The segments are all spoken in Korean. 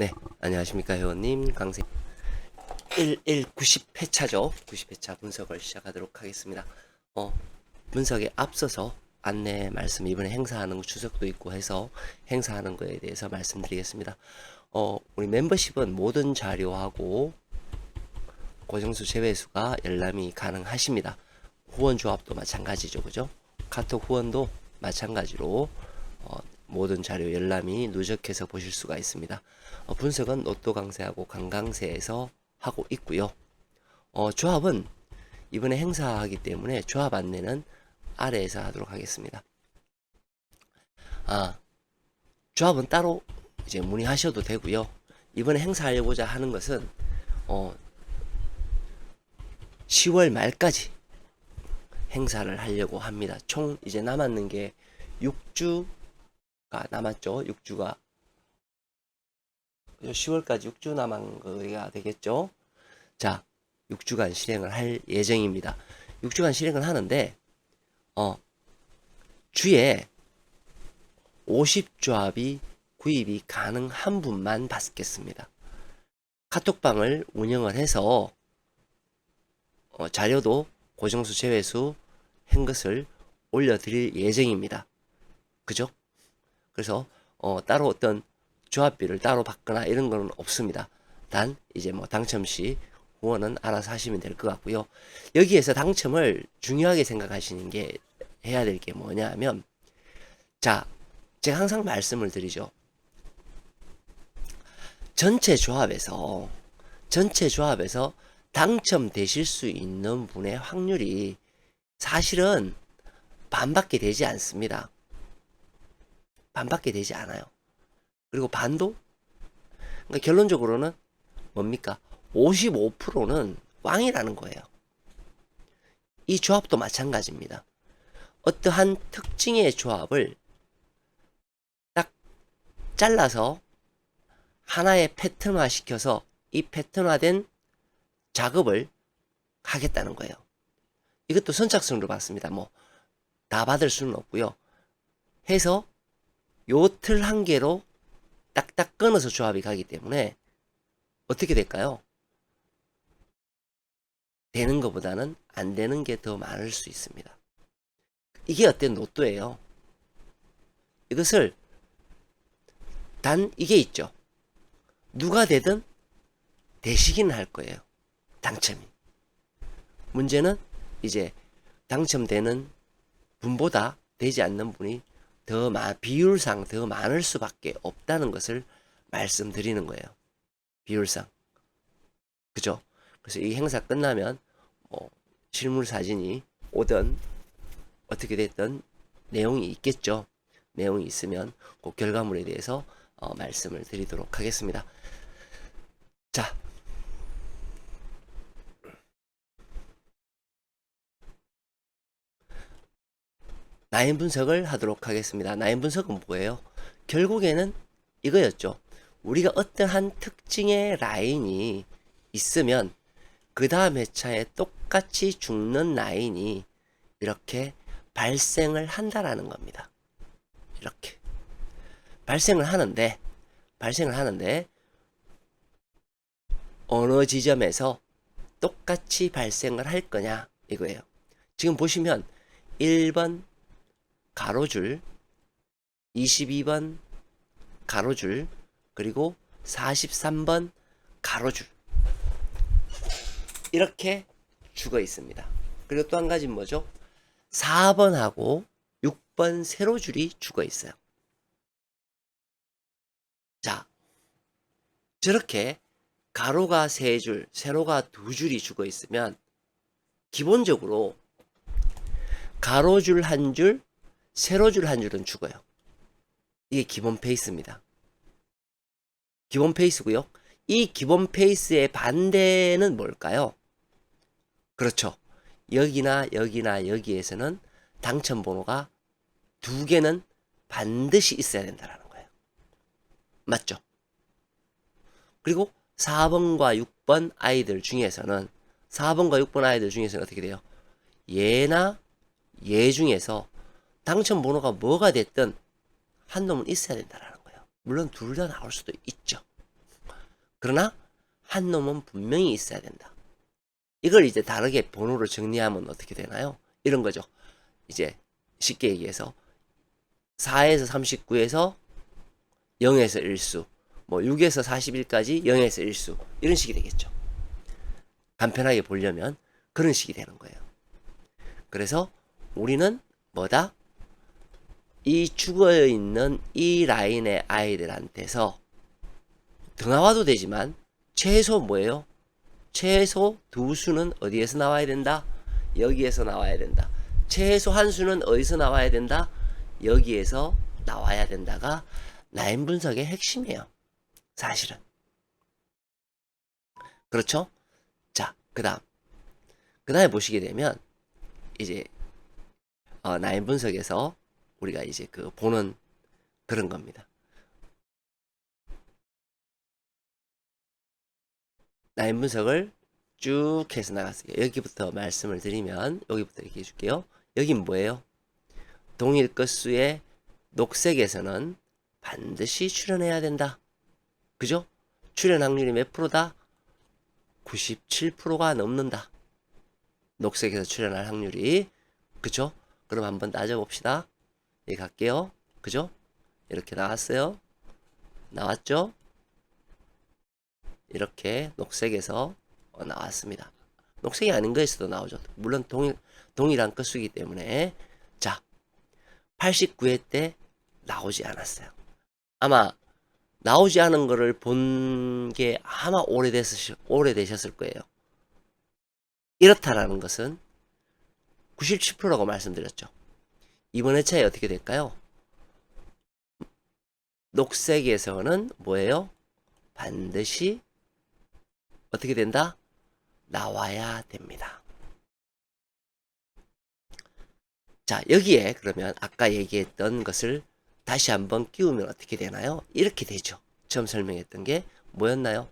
네, 안녕하십니까 회원님 강생 90회차죠. 90회차 분석을 시작하도록 하겠습니다. 분석에 앞서서 안내 말씀, 이번에 행사하는 거 추석도 있고 해서 행사하는 거에 대해서 말씀드리겠습니다. 우리 멤버십은 모든 자료하고 고정수 제외수가 열람이 가능하십니다. 후원 조합도 마찬가지죠, 그죠? 카톡 후원도 마찬가지로 모든 자료 열람이 누적해서 보실 수가 있습니다. 분석은 로또 강세하고 강강세에서 하고 있고요. 조합은 이번에 행사하기 때문에 조합 안내는 아래에서 하도록 하겠습니다. 조합은 따로 이제 문의하셔도 되고요. 이번에 행사하려고자 하는 것은 10월 말까지 행사를 하려고 합니다. 총 이제 남았는 게 6주가 남았죠. 6주가 10월까지 6주 남은 거가 되겠죠. 자, 6주간 실행을 할 예정입니다. 6주간 실행을 하는데 주에 50조합이 구입이 가능한 분만 받겠습니다. 카톡방을 운영을 해서 자료도 고정수 제외수 한 것을 올려드릴 예정입니다. 그죠? 그래서 따로 어떤 조합비를 따로 받거나 이런 거는 없습니다. 단 이제 뭐 당첨 시 후원은 알아서 하시면 될 것 같고요. 여기에서 당첨을 중요하게 생각하시는 게 해야 될 게 뭐냐 하면, 자, 제가 항상 말씀을 드리죠. 전체 조합에서 당첨되실 수 있는 분의 확률이 사실은 반밖에 되지 않습니다. 반밖에 되지 않아요. 그리고 반도? 그러니까 결론적으로는 뭡니까? 55%는 꽝이라는 거예요. 이 조합도 마찬가지입니다. 어떠한 특징의 조합을 딱 잘라서 하나의 패턴화 시켜서 이 패턴화된 작업을 하겠다는 거예요. 이것도 선착순으로 받습니다. 뭐 다 받을 수는 없고요. 해서 요 틀 한 개로 딱딱 끊어서 조합이 가기 때문에 어떻게 될까요? 되는 것보다는 안 되는 게 더 많을 수 있습니다. 이게 어떤 로또예요. 이것을 단 이게 있죠. 누가 되든 되시기는 할 거예요. 당첨이. 문제는 이제 당첨되는 분보다 되지 않는 분이 비율상 더 많을 수밖에 없다는 것을 말씀드리는 거예요. 비율상. 그죠? 그래서 이 행사 끝나면 실물 사진이 오든 어떻게 됐든 내용이 있겠죠. 내용이 있으면 그 결과물에 대해서 말씀을 드리도록 하겠습니다. 자, 라인 분석을 하도록 하겠습니다. 라인 분석은 뭐예요? 결국에는 이거였죠. 우리가 어떠한 특징의 라인이 있으면 그 다음 회차에 똑같이 죽는 라인이 이렇게 발생을 한다라는 겁니다. 이렇게 발생을 하는데 어느 지점에서 똑같이 발생을 할 거냐 이거예요. 지금 보시면 1번 가로줄, 22번 가로줄, 그리고 43번 가로줄 이렇게 죽어 있습니다. 그리고 또 한 가지는 뭐죠? 4번하고 6번 세로줄이 죽어 있어요. 자, 저렇게 가로가 3줄, 세로가 2줄이 죽어 있으면 기본적으로 가로줄 1줄, 세로줄 1줄은 죽어요. 이게 기본 페이스입니다. 기본 페이스고요. 이 기본 페이스의 반대는 뭘까요? 그렇죠. 여기나 여기에서는 당첨 번호가 2개는 반드시 있어야 된다는 거예요. 맞죠? 그리고 4번과 6번 아이들 중에서는 어떻게 돼요? 얘나 얘 중에서 당첨 번호가 뭐가 됐든 한 놈은 있어야 된다는 거예요. 물론 둘 다 나올 수도 있죠. 그러나 한 놈은 분명히 있어야 된다. 이걸 이제 다르게 번호로 정리하면 어떻게 되나요? 이런 거죠. 이제 쉽게 얘기해서 4에서 39에서 0에서 1수, 뭐 6에서 41까지 0에서 1수 이런 식이 되겠죠. 간편하게 보려면 그런 식이 되는 거예요. 그래서 우리는 뭐다? 이 죽어있는 이 라인의 아이들한테서 더 나와도 되지만 최소 뭐예요? 최소 두 수는 어디에서 나와야 된다? 여기에서 나와야 된다. 최소 한 수는 어디서 나와야 된다? 여기에서 나와야 된다가 라인 분석의 핵심이에요. 사실은. 그렇죠? 자, 그 다음에 보시게 되면 이제 라인 분석에서 우리가 이제 그 보는 그런 겁니다. 라인 분석을 쭉 해서 나갔어요. 여기부터 말씀을 드리면 여기부터 얘기해 줄게요. 여긴 뭐예요? 동일 끝수의 녹색에서는 반드시 출현해야 된다. 그죠? 출현 확률이 몇 프로다? 97%가 넘는다. 녹색에서 출현할 확률이. 그죠? 그럼 한번 따져봅시다. 여기 갈게요. 그죠? 이렇게 나왔어요. 나왔죠? 이렇게 녹색에서 나왔습니다. 녹색이 아닌 거에서도 나오죠. 물론 동일한 끝수이기 때문에. 자, 89회 때 나오지 않았어요. 아마 나오지 않은 거를 본 게 아마 오래되셨을 거예요. 이렇다라는 것은 97%라고 말씀드렸죠. 이번 회차에 어떻게 될까요? 녹색에서는 뭐예요? 반드시 어떻게 된다? 나와야 됩니다. 자, 여기에 그러면 아까 얘기했던 것을 다시 한번 끼우면 어떻게 되나요? 이렇게 되죠. 처음 설명했던 게 뭐였나요?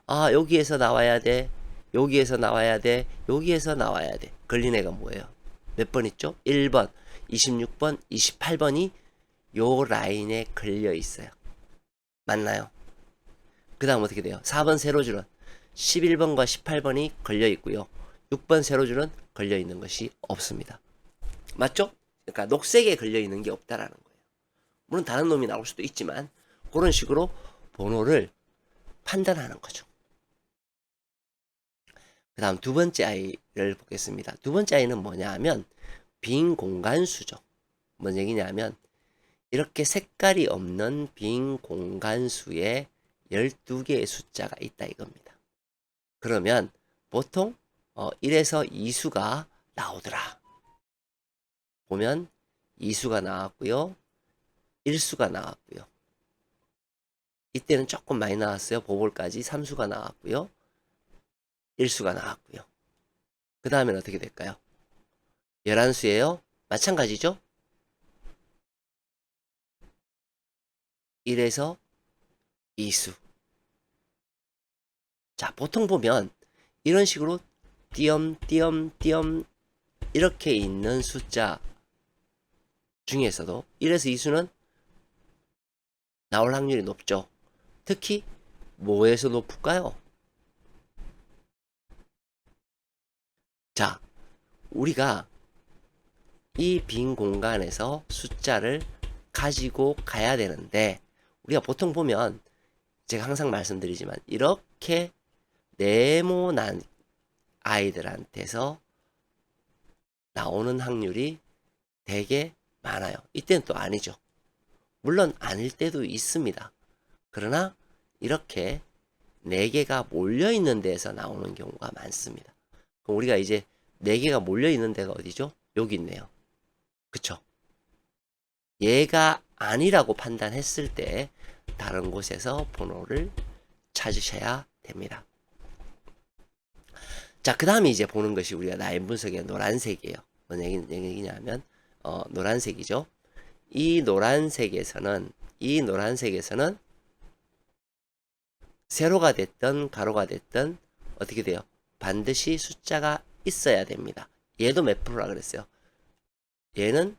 아, 여기에서 나와야 돼. 여기에서 나와야 돼. 여기에서 나와야 돼. 걸린 애가 뭐예요? 몇 번 있죠? 1번, 26번, 28번이 요 라인에 걸려 있어요. 맞나요? 그 다음 어떻게 돼요? 4번 세로줄은 11번과 18번이 걸려 있고요. 6번 세로줄은 걸려 있는 것이 없습니다. 맞죠? 그러니까 녹색에 걸려 있는 게 없다라는 거예요. 물론 다른 놈이 나올 수도 있지만 그런 식으로 번호를 판단하는 거죠. 그 다음 두 번째 아이를 보겠습니다. 두 번째 아이는 뭐냐 하면 빈 공간수죠. 뭔 얘기냐면 이렇게 색깔이 없는 빈 공간수에 12개의 숫자가 있다 이겁니다. 그러면 보통 1에서 2수가 나오더라. 보면 2수가 나왔고요. 1수가 나왔고요. 이때는 조금 많이 나왔어요. 보볼까지 3수가 나왔고요. 1수가 나왔고요. 그 다음에는 어떻게 될까요? 11수예요. 마찬가지죠? 1에서 2수. 자, 보통 보면 이런 식으로 띄엄띄엄띄엄 이렇게 있는 숫자 중에서도 1에서 2수는 나올 확률이 높죠. 특히 뭐에서 높을까요? 자, 우리가 이 빈 공간에서 숫자를 가지고 가야 되는데 우리가 보통 보면 제가 항상 말씀드리지만 이렇게 네모난 아이들한테서 나오는 확률이 되게 많아요. 이때는 또 아니죠. 물론 아닐 때도 있습니다. 그러나 이렇게 4개가 몰려있는 데에서 나오는 경우가 많습니다. 그럼 우리가 이제 4개가 몰려있는 데가 어디죠? 여기 있네요. 그쵸? 얘가 아니라고 판단했을 때 다른 곳에서 번호를 찾으셔야 됩니다. 자, 그 다음에 이제 보는 것이 우리가 라인 분석의 노란색이에요. 뭔 얘기냐면 노란색이죠. 이 노란색에서는 세로가 됐든 가로가 됐든 어떻게 돼요? 반드시 숫자가 있어야 됩니다. 얘도 몇 프로라 그랬어요? 얘는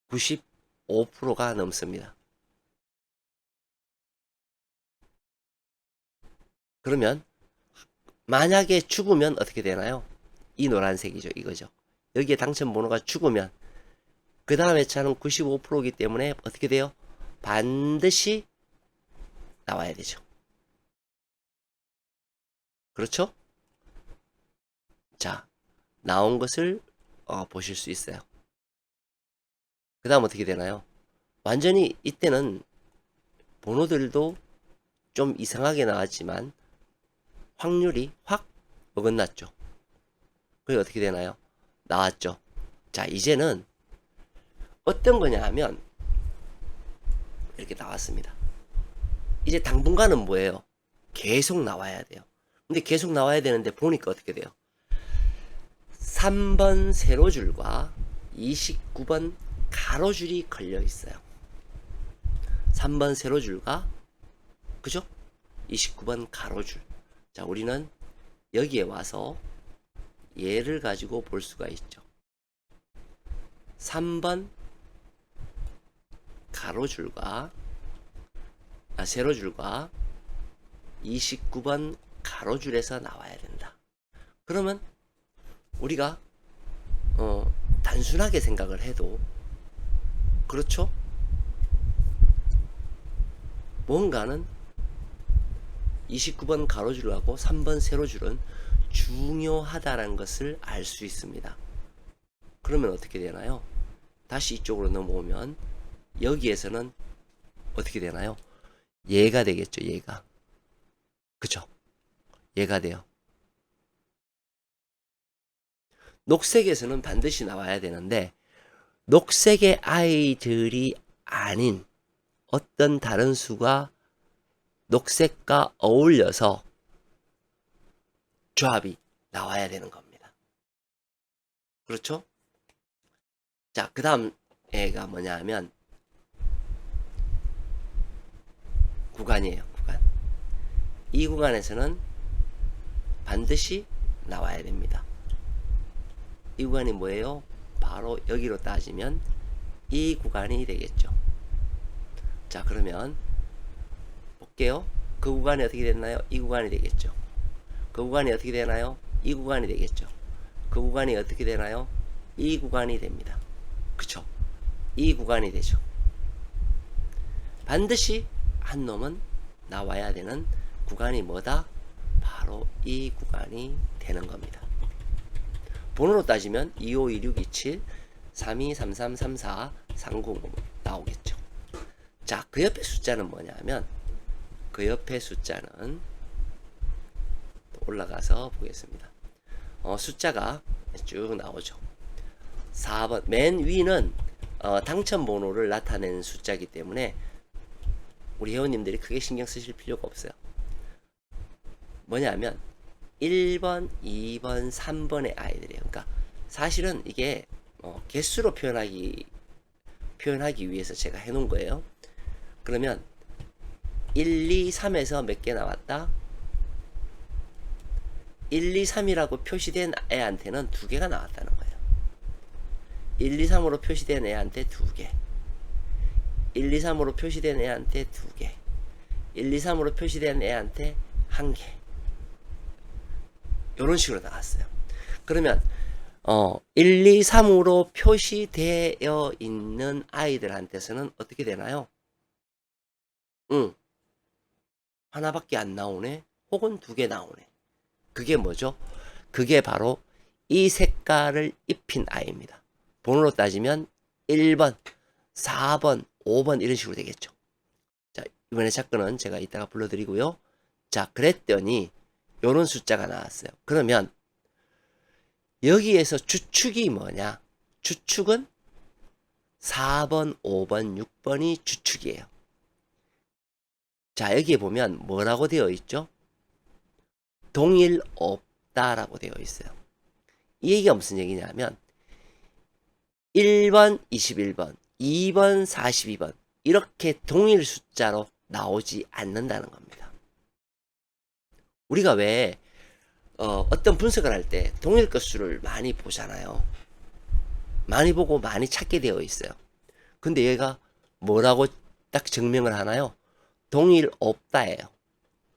95%가 넘습니다. 그러면 만약에 죽으면 어떻게 되나요? 이 노란색이죠. 이거죠. 여기에 당첨 번호가 죽으면 그 다음에 차는 95%이기 때문에 어떻게 돼요? 반드시 나와야 되죠. 그렇죠? 자, 나온 것을 보실 수 있어요. 그 다음 어떻게 되나요? 완전히 이때는 번호들도 좀 이상하게 나왔지만 확률이 확 어긋났죠. 그게 어떻게 되나요? 나왔죠. 자, 이제는 어떤 거냐 하면 이렇게 나왔습니다. 이제 당분간은 뭐예요? 계속 나와야 돼요. 근데 계속 나와야 되는데 보니까 어떻게 돼요? 3번 세로줄과 29번 가로줄이 걸려 있어요. 3번 세로줄과 그죠? 29번 가로줄. 자, 우리는 여기에 와서 얘를 가지고 볼 수가 있죠. 3번 가로줄과 세로줄과 29번 가로줄에서 나와야 된다. 그러면 우리가 단순하게 생각을 해도 그렇죠? 뭔가는 29번 가로줄하고 3번 세로줄은 중요하다는 것을 알 수 있습니다. 그러면 어떻게 되나요? 다시 이쪽으로 넘어오면 여기에서는 어떻게 되나요? 얘가 되겠죠. 얘가. 그죠? 얘가 돼요. 녹색에서는 반드시 나와야 되는데 녹색의 아이들이 아닌 어떤 다른 수가 녹색과 어울려서 조합이 나와야 되는 겁니다. 그렇죠? 자, 그 다음 애가 뭐냐 하면 구간이에요. 구간. 이 구간에서는 반드시 나와야 됩니다. 이 구간이 뭐예요? 바로 여기로 따지면 이 구간이 되겠죠. 자, 그러면 볼게요. 그 구간이 어떻게 됐나요? 이 구간이 되겠죠. 그 구간이 어떻게 되나요? 이 구간이 되겠죠. 그 구간이 어떻게 되나요? 이 구간이 됩니다. 그쵸? 이 구간이 되죠. 반드시 한 놈은 나와야 되는 구간이 뭐다? 바로 이 구간이 되는 겁니다. 번호로 따지면 25, 26, 27, 32, 33, 34, 390 나오겠죠. 자, 그 옆에 숫자는 뭐냐면 그 옆에 숫자는 올라가서 보겠습니다. 숫자가 쭉 나오죠. 4번 맨 위는 당첨 번호를 나타내는 숫자이기 때문에 우리 회원님들이 크게 신경 쓰실 필요가 없어요. 뭐냐면 1번, 2번, 3번의 아이들이에요. 그러니까 사실은 이게 개수로 표현하기 위해서 제가 해놓은 거예요. 그러면 1, 2, 3에서 몇 개 나왔다? 1, 2, 3이라고 표시된 애한테는 2개가 나왔다는 거예요. 1, 2, 3으로 표시된 애한테 2개. 1, 2, 3으로 표시된 애한테 2개. 1, 2, 3으로 표시된 애한테 1개. 이런 식으로 나왔어요. 그러면 1, 2, 3으로 표시되어 있는 아이들한테서는 어떻게 되나요? 하나밖에 안 나오네. 혹은 2개 나오네. 그게 뭐죠? 그게 바로 이 색깔을 입힌 아이입니다. 번호로 따지면 1번, 4번, 5번 이런 식으로 되겠죠. 자, 이번에 사건은 제가 이따가 불러드리고요. 자, 그랬더니 요런 숫자가 나왔어요. 그러면 여기에서 주축이 뭐냐? 주축은 4번, 5번, 6번이 주축이에요. 자, 여기에 보면 뭐라고 되어 있죠? 동일 없다라고 되어 있어요. 이 얘기가 무슨 얘기냐면 1번 21번, 2번 42번 이렇게 동일 숫자로 나오지 않는다는 겁니다. 우리가 왜 어떤 분석을 할 때 동일 것수를 많이 보잖아요. 많이 보고 많이 찾게 되어 있어요. 근데 얘가 뭐라고 딱 증명을 하나요? 동일 없다예요.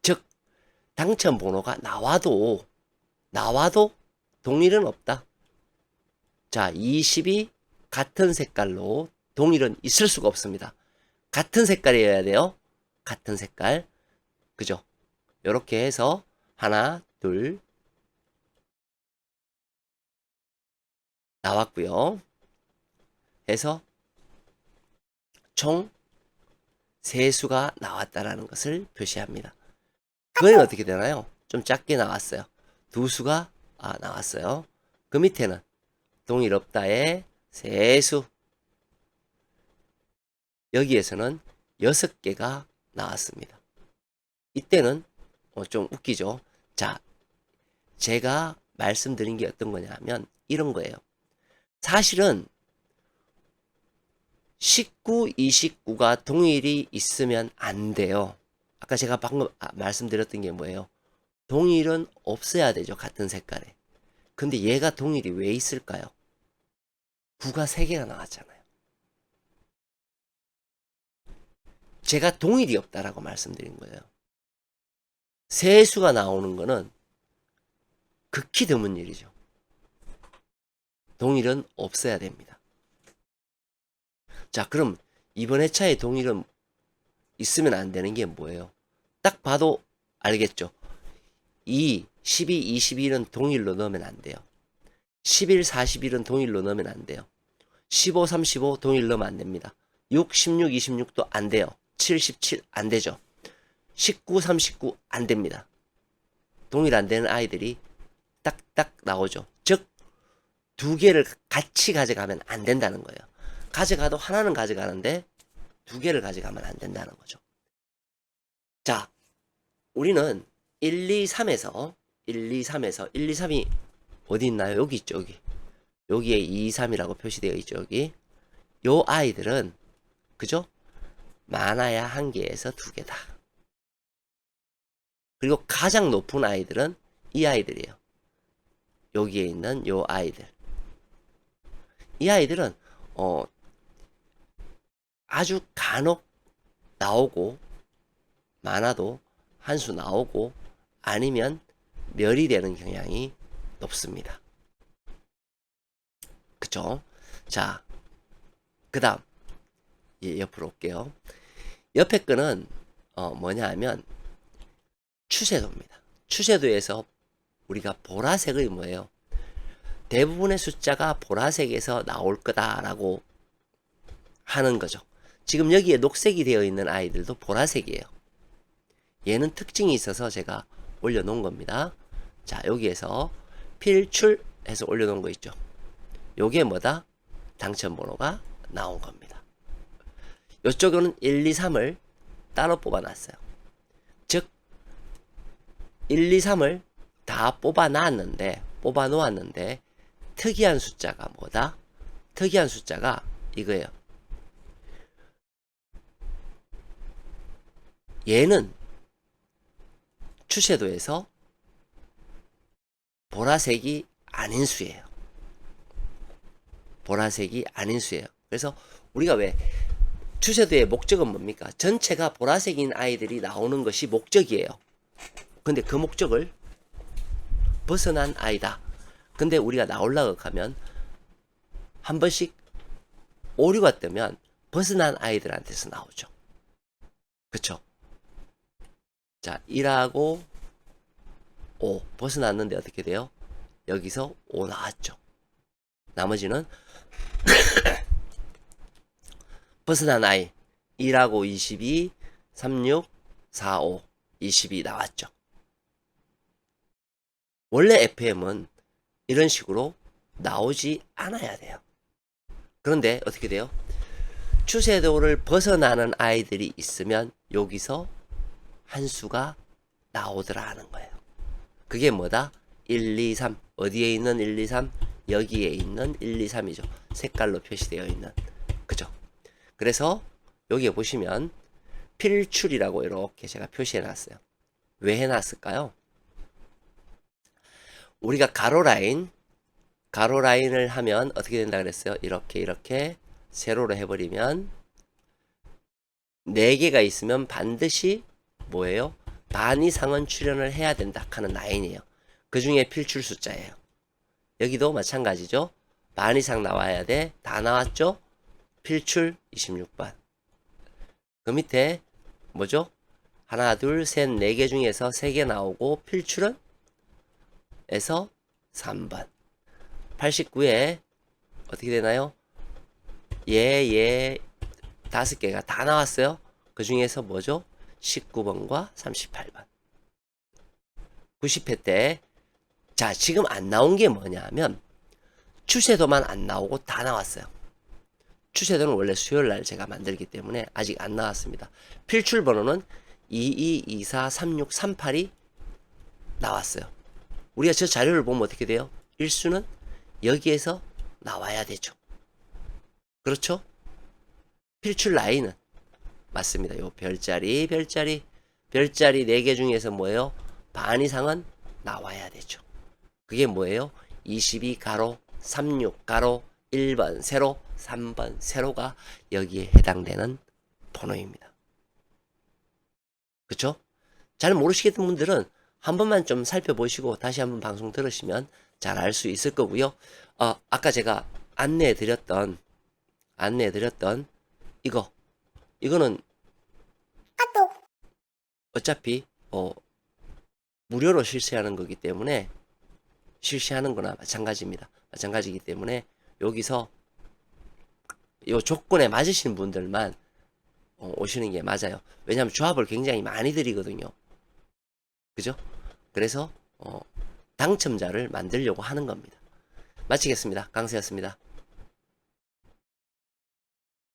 즉 당첨 번호가 나와도 동일은 없다. 자, 20이 같은 색깔로 동일은 있을 수가 없습니다. 같은 색깔이어야 돼요. 같은 색깔. 그죠? 요렇게 해서 하나, 둘 나왔고요. 해서 총 세수가 나왔다라는 것을 표시합니다. 그건 어떻게 되나요? 좀 작게 나왔어요. 두 수가 나왔어요. 그 밑에는 동일 없다의 세수. 여기에서는 6개가 나왔습니다. 이때는 좀 웃기죠. 자, 제가 말씀드린 게 어떤 거냐 하면 이런 거예요. 사실은 19, 29가 동일이 있으면 안 돼요. 아까 제가 방금 말씀드렸던 게 뭐예요? 동일은 없어야 되죠. 같은 색깔에. 근데 얘가 동일이 왜 있을까요? 9가 3개가 나왔잖아요. 제가 동일이 없다라고 말씀드린 거예요. 세수가 나오는 거는 극히 드문 일이죠. 동일은 없어야 됩니다. 자, 그럼 이번 회차에 동일은 있으면 안 되는 게 뭐예요? 딱 봐도 알겠죠? 2, 12, 21은 동일로 넣으면 안 돼요. 11, 41은 동일로 넣으면 안 돼요. 15, 35 동일 넣으면 안 됩니다. 6, 16, 26도 안 돼요. 7, 17 안 되죠. 19, 39 안 됩니다. 동일 안 되는 아이들이 딱딱 나오죠. 즉, 2개를 같이 가져가면 안 된다는 거예요. 가져가도 하나는 가져가는데 2개를 가져가면 안 된다는 거죠. 자, 우리는 1, 2, 3에서 1, 2, 3이 어디 있나요? 여기 있죠, 여기. 여기에 2, 3이라고 표시되어 있죠, 여기. 요 아이들은, 그죠? 많아야 1개에서 2개다. 그리고 가장 높은 아이들은 이 아이들이에요. 여기에 있는 요 아이들. 이 아이들은, 아주 간혹 나오고, 많아도 한 수 나오고, 아니면 멸이 되는 경향이 높습니다. 그쵸? 자, 그 다음, 옆으로 올게요. 옆에 거는, 뭐냐 하면, 추세도입니다. 추세도에서 우리가 보라색의 뭐예요? 대부분의 숫자가 보라색에서 나올 거다라고 하는 거죠. 지금 여기에 녹색이 되어 있는 아이들도 보라색이에요. 얘는 특징이 있어서 제가 올려놓은 겁니다. 자, 여기에서 필출해서 올려놓은 거 있죠. 요게 뭐다? 당첨번호가 나온 겁니다. 이쪽은 1, 2, 3을 따로 뽑아놨어요. 즉 1, 2, 3을 다 뽑아놓았는데 특이한 숫자가 뭐다? 특이한 숫자가 이거예요. 얘는 추세도에서 보라색이 아닌 수예요. 보라색이 아닌 수예요. 그래서 우리가 왜 추세도의 목적은 뭡니까? 전체가 보라색인 아이들이 나오는 것이 목적이에요. 근데 그 목적을 벗어난 아이다. 근데 우리가 나오려고 하면 한 번씩 오류가 뜨면 벗어난 아이들한테서 나오죠. 그쵸? 자, 1하고 5 벗어났는데 어떻게 돼요? 여기서 5 나왔죠. 나머지는 벗어난 아이 1하고 22, 36, 45, 22 나왔죠. 원래 FM은 이런 식으로 나오지 않아야 돼요. 그런데 어떻게 돼요? 추세도를 벗어나는 아이들이 있으면 여기서 한 수가 나오더라 하는 거예요. 그게 뭐다? 1, 2, 3. 어디에 있는 1, 2, 3? 여기에 있는 1, 2, 3이죠. 색깔로 표시되어 있는. 그죠? 그래서 여기에 보시면 필출이라고 이렇게 제가 표시해 놨어요. 왜 해놨을까요? 우리가 가로라인을 하면 어떻게 된다 그랬어요? 이렇게 세로로 해버리면 4개가 있으면 반드시 뭐예요? 반 이상은 출연을 해야 된다 하는 라인이에요. 그 중에 필출 숫자예요. 여기도 마찬가지죠. 반 이상 나와야 돼. 다 나왔죠? 필출 26번. 그 밑에 뭐죠? 하나, 둘, 셋, 네 개 중에서 3개 나오고 필출은 에서 3번. 89에 어떻게 되나요? 예, 5개가 다 나왔어요. 그 중에서 뭐죠? 19번과 38번. 90회 때, 자, 지금 안 나온 게 뭐냐면, 추세도만 안 나오고 다 나왔어요. 추세도는 원래 수요일 날 제가 만들기 때문에 아직 안 나왔습니다. 필출 번호는 22, 24, 36, 38이 나왔어요. 우리가 저 자료를 보면 어떻게 돼요? 일수는 여기에서 나와야 되죠. 그렇죠? 필출 라인은 맞습니다. 요 별자리 4개 중에서 뭐예요? 반 이상은 나와야 되죠. 그게 뭐예요? 22 가로, 36 가로, 1번 세로, 3번 세로가 여기에 해당되는 번호입니다. 그쵸? 잘 모르시겠던 분들은 한 번만 좀 살펴보시고 다시 한번 방송 들으시면 잘 알 수 있을 거고요. 아까 제가 안내해 드렸던 이거는 어차피 무료로 실시하는 거기 때문에 실시하는 거나 마찬가지입니다. 마찬가지이기 때문에 여기서 요 조건에 맞으시는 분들만 오시는 게 맞아요. 왜냐하면 조합을 굉장히 많이 드리거든요. 그죠? 그래서 당첨자를 만들려고 하는 겁니다. 마치겠습니다. 강세였습니다.